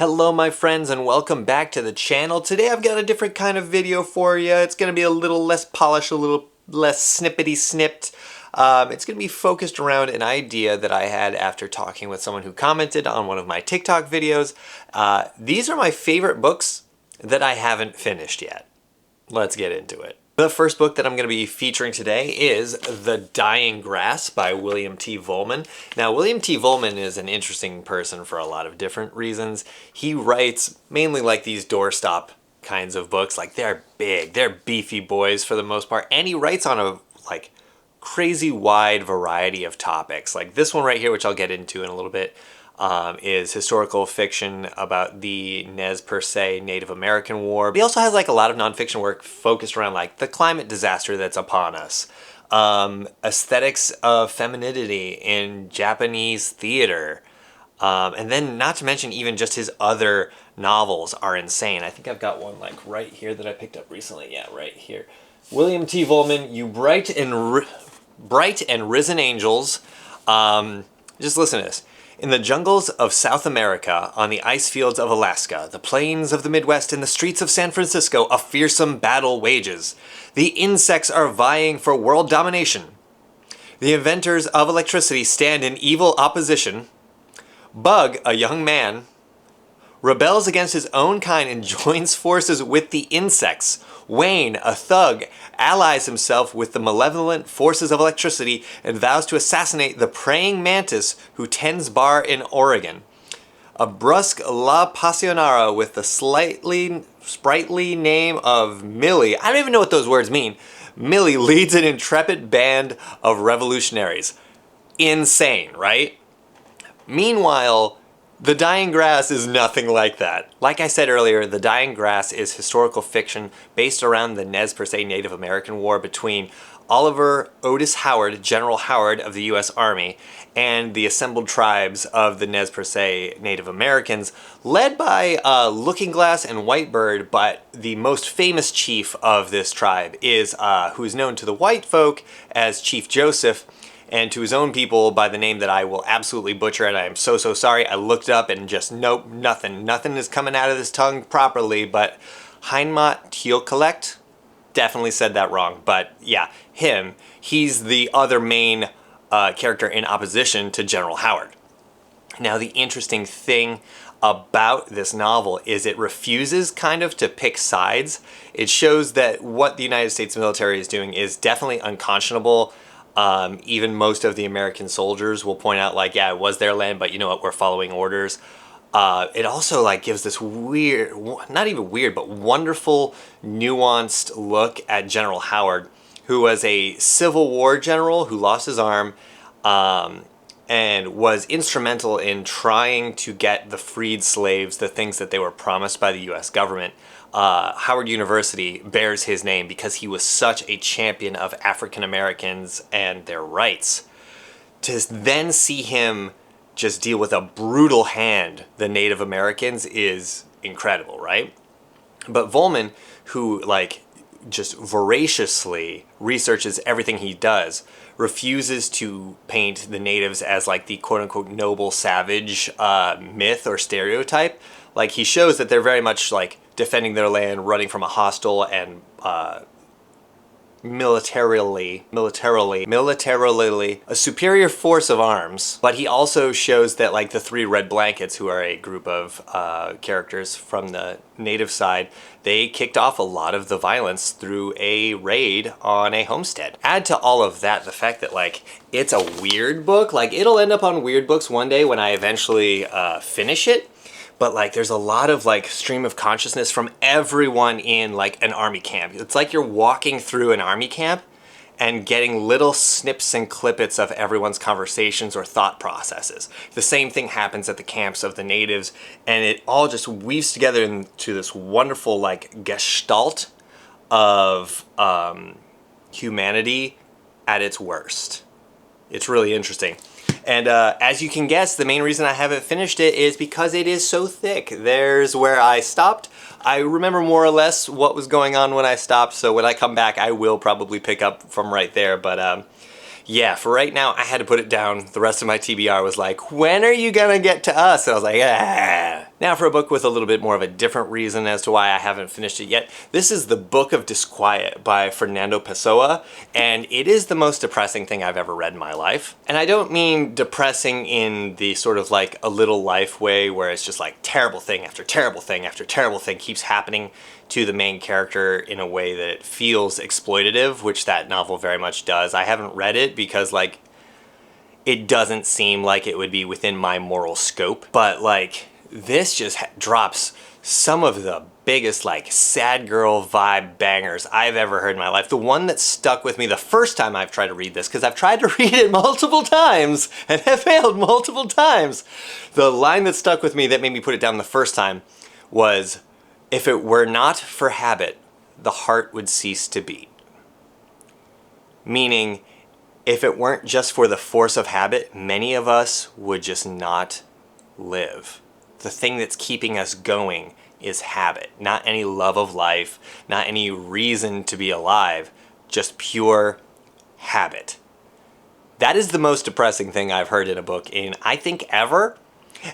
Hello my friends and welcome back to the channel. Today I've got a different kind of video for you. It's going to be a little less polished, a little less snippety snipped. It's going to be focused around an idea that I had after talking with someone who commented on one of my TikTok videos. These are my favorite books that I haven't finished yet. Let's get into it. The first book that I'm going to be featuring today is The Dying Grass by William T. Vollman. Now, William T. Vollman is an interesting person for a lot of different reasons. He writes mainly like these doorstop kinds of books. Like, they're big, they're beefy boys for the most part, and he writes on a like crazy wide variety of topics. Like this one right here, which I'll get into in a little bit, is historical fiction about the Nez Perce Native American War. But he also has like a lot of nonfiction work focused around like the climate disaster that's upon us, aesthetics of femininity in Japanese theater, and then not to mention even just his other novels are insane. I think I've got one like right here that I picked up recently. Yeah, right here. William T. Vollman, You Bright and Risen Angels. Just listen to this. In the jungles of South America, on the ice fields of Alaska, the plains of the Midwest, and the streets of San Francisco, a fearsome battle wages. The insects are vying for world domination. The inventors of electricity stand in evil opposition. Bug, a young man, rebels against his own kind and joins forces with the insects. Wayne, a thug, allies himself with the malevolent forces of electricity and vows to assassinate the praying mantis who tends bar in Oregon. A brusque La Pasionara with the sprightly name of Millie, I don't even know what those words mean, Millie leads an intrepid band of revolutionaries. Insane, right? Meanwhile, The Dying Grass is nothing like that. Like I said earlier, The Dying Grass is historical fiction based around the Nez Perce Native American War between Oliver Otis Howard, General Howard of the U.S. Army, and the assembled tribes of the Nez Perce Native Americans, led by Looking Glass and Whitebird, but the most famous chief of this tribe is who is known to the white folk as Chief Joseph, and to his own people by the name that I will absolutely butcher, and I am so sorry. I looked up and just, nope, nothing is coming out of this tongue properly, but Heinmat Teokalect, definitely said that wrong, but yeah, him, he's the other main character in opposition to General Howard. Now, the interesting thing about this novel is it refuses kind of to pick sides. It shows that what the United States military is doing is definitely unconscionable. Even most of the American soldiers will point out like, yeah, it was their land, but you know what, we're following orders. It also like gives this weird, not even weird, but wonderful, nuanced look at General Howard, who was a Civil War general who lost his arm, and was instrumental in trying to get the freed slaves the things that they were promised by the U.S. government. Howard University bears his name because he was such a champion of African Americans and their rights. To then see him just deal with a brutal hand, the Native Americans, is incredible, right? But Vollman, who like just voraciously researches everything he does, refuses to paint the natives as like the quote-unquote noble savage myth or stereotype. Like, he shows that they're very much like defending their land, running from a hostile and militarily a superior force of arms. But he also shows that like the three Red Blankets, who are a group of characters from the native side, they kicked off a lot of the violence through a raid on a homestead. Add to all of that the fact that like it's a weird book. Like, it'll end up on Weird Books one day when I eventually finish it. But like there's a lot of like stream of consciousness from everyone in like an army camp. It's like you're walking through an army camp and getting little snips and clippets of everyone's conversations or thought processes. The same thing happens at the camps of the natives, and it all just weaves together into this wonderful like gestalt of humanity at its worst. It's really interesting. And as you can guess, the main reason I haven't finished it is because it is so thick. There's where I stopped. I remember more or less what was going on when I stopped, so when I come back, I will probably pick up from right there. But yeah, for right now, I had to put it down. The rest of my TBR was like, when are you gonna get to us? And I was like, ah. Now for a book with a little bit more of a different reason as to why I haven't finished it yet. This is The Book of Disquiet by Fernando Pessoa, and it is the most depressing thing I've ever read in my life. And I don't mean depressing in the sort of like A Little Life way where it's just like terrible thing after terrible thing after terrible thing keeps happening to the main character in a way that it feels exploitative, which that novel very much does. I haven't read it because like it doesn't seem like it would be within my moral scope, but like this just drops some of the biggest like sad girl vibe bangers I've ever heard in my life. The one that stuck with me the first time I've tried to read this, because I've tried to read it multiple times and have failed multiple times. The line that stuck with me that made me put it down the first time was, "If it were not for habit, the heart would cease to beat." Meaning, if it weren't just for the force of habit, many of us would just not live. The thing that's keeping us going is habit, not any love of life, not any reason to be alive, just pure habit. That is the most depressing thing I've heard in a book in, I think, ever.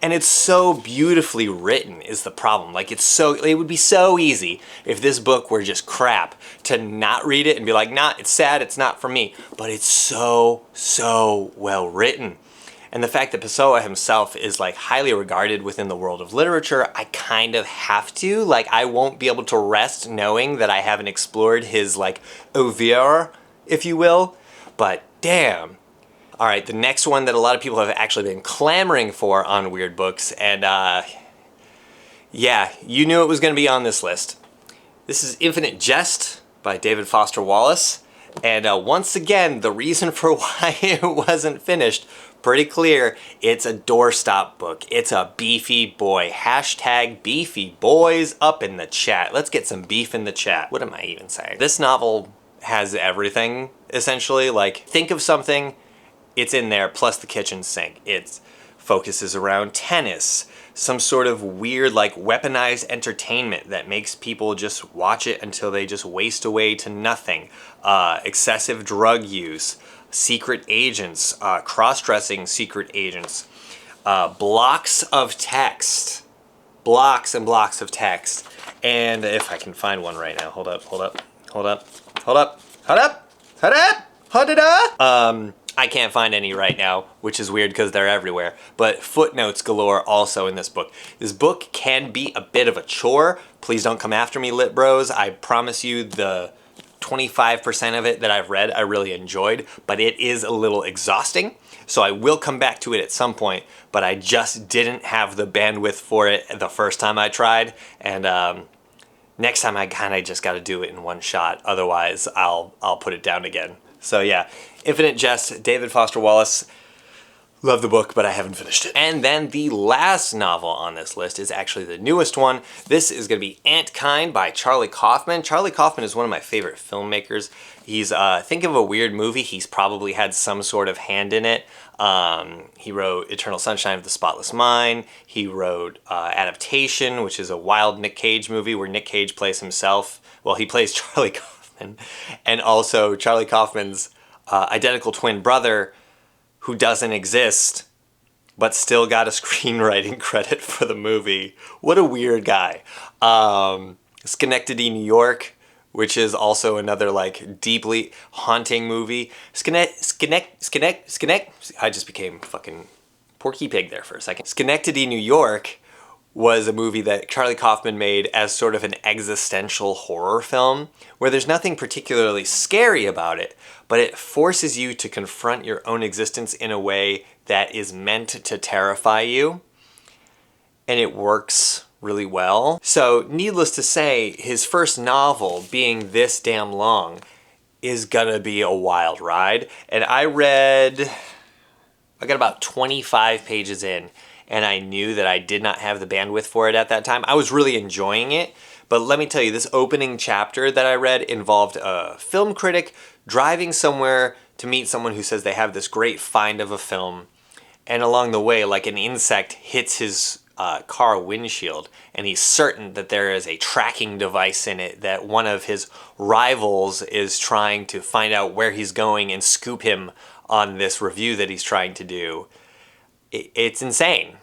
And it's so beautifully written is the problem. Like it would be so easy if this book were just crap to not read it and be like, nah, it's sad, it's not for me. But it's so well written. And the fact that Pessoa himself is like highly regarded within the world of literature, I kind of have to. Like I won't be able to rest knowing that I haven't explored his like oeuvre, if you will. But damn. All right, the next one that a lot of people have actually been clamoring for on Weird Books, and yeah, you knew it was going to be on this list. This is Infinite Jest by David Foster Wallace, and once again, the reason for why it wasn't finished, pretty clear. It's a doorstop book. It's a beefy boy. Hashtag beefy boys up in the chat. Let's get some beef in the chat. What am I even saying? This novel has everything, essentially. Like, think of something, it's in there, plus the kitchen sink. It focuses around tennis, some sort of weird, like, weaponized entertainment that makes people just watch it until they just waste away to nothing. Excessive drug use, secret agents, cross-dressing secret agents, blocks of text, blocks and blocks of text. And if I can find one right now, hold up. I can't find any right now, which is weird because they're everywhere. But footnotes galore also in this book. This book can be a bit of a chore. Please don't come after me, lit bros. I promise you the 25% of it that I've read I really enjoyed, but it is a little exhausting. So I will come back to it at some point, but I just didn't have the bandwidth for it the first time I tried. And next time I kind of just got to do it in one shot. Otherwise, I'll put it down again. So yeah, Infinite Jest, David Foster Wallace. Love the book, but I haven't finished it. And then the last novel on this list is actually the newest one. This is going to be Antkind by Charlie Kaufman. Charlie Kaufman is one of my favorite filmmakers. He's, think of a weird movie, he's probably had some sort of hand in it. He wrote Eternal Sunshine of the Spotless Mind. He wrote Adaptation, which is a wild Nick Cage movie where Nick Cage plays himself. Well, he plays Charlie Kaufman. And also Charlie Kaufman's identical twin brother, who doesn't exist, but still got a screenwriting credit for the movie. What a weird guy. Schenectady, New York, which is also another like deeply haunting movie. I just became fucking Porky Pig there for a second. Schenectady, New York was a movie that Charlie Kaufman made as sort of an existential horror film where there's nothing particularly scary about it, but it forces you to confront your own existence in a way that is meant to terrify you, and it works really well. So needless to say, his first novel being this damn long is gonna be a wild ride. And I got about 25 pages in, and I knew that I did not have the bandwidth for it at that time. I was really enjoying it, but let me tell you, this opening chapter that I read involved a film critic driving somewhere to meet someone who says they have this great find of a film, and along the way, like an insect hits his car windshield, and he's certain that there is a tracking device in it that one of his rivals is trying to find out where he's going and scoop him on this review that he's trying to do. It's insane.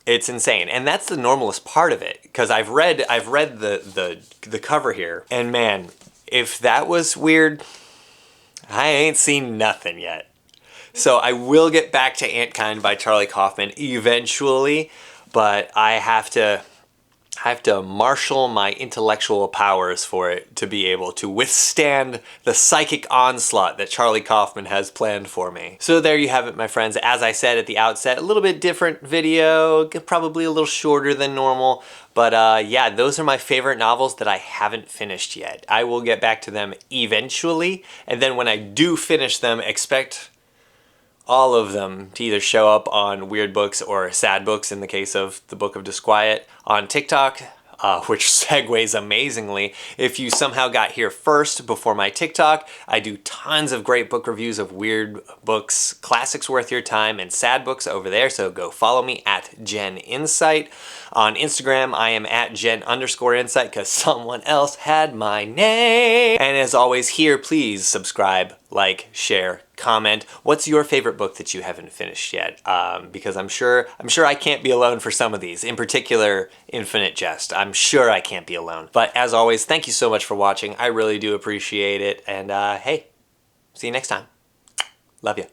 It's insane, and that's the normalest part of it, because I've read the cover here, and man, if that was weird, I ain't seen nothing yet. So I will get back to Antkind by Charlie Kaufman eventually, but I have to marshal my intellectual powers for it to be able to withstand the psychic onslaught that Charlie Kaufman has planned for me. So there you have it, my friends. As I said at the outset, a little bit different video, probably a little shorter than normal, but yeah, those are my favorite novels that I haven't finished yet. I will get back to them eventually, and then when I do finish them, expect all of them to either show up on Weird Books or Sad Books in the case of the Book of Disquiet, on TikTok, which segues amazingly. If you somehow got here first before my TikTok, I do tons of great book reviews of weird books, classics worth your time, and sad books over there, so go follow me at Gen Insight. On Instagram, I am at Gen_Insight because someone else had my name. And as always here, please subscribe, like, share, comment. What's your favorite book that you haven't finished yet? Because I'm sure I can't be alone for some of these. In particular, Infinite Jest. I'm sure I can't be alone. But as always, thank you so much for watching. I really do appreciate it. And hey, see you next time. Love you.